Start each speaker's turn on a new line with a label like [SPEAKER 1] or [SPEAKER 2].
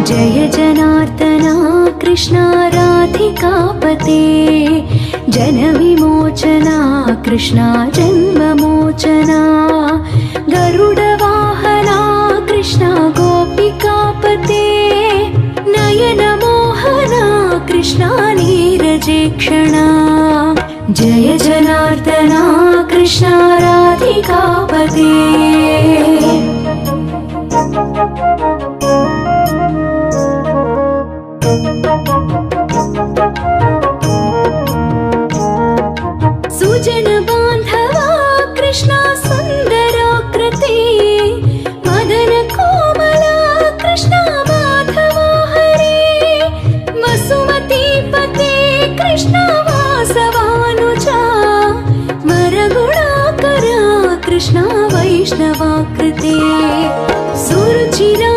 [SPEAKER 1] जय जनार्दना कृष्ण राधिकापते जनविमोचना कृष्ण जन्ममोचना गरुडवाहना कृष्ण गोपिकापते नयनमोहना कृष्ण नीरजेक्षणा जय जनार्दना कृष्ण राधिकापते सुजन बांधवा कृष्ण सुंदराकृति मदन कोमला कृष्ण माधवा हरे वसुमती पते कृष्ण वासवानुजा वरगुणाकरा कृष्ण वैष्णवाकृते सुरुचिरा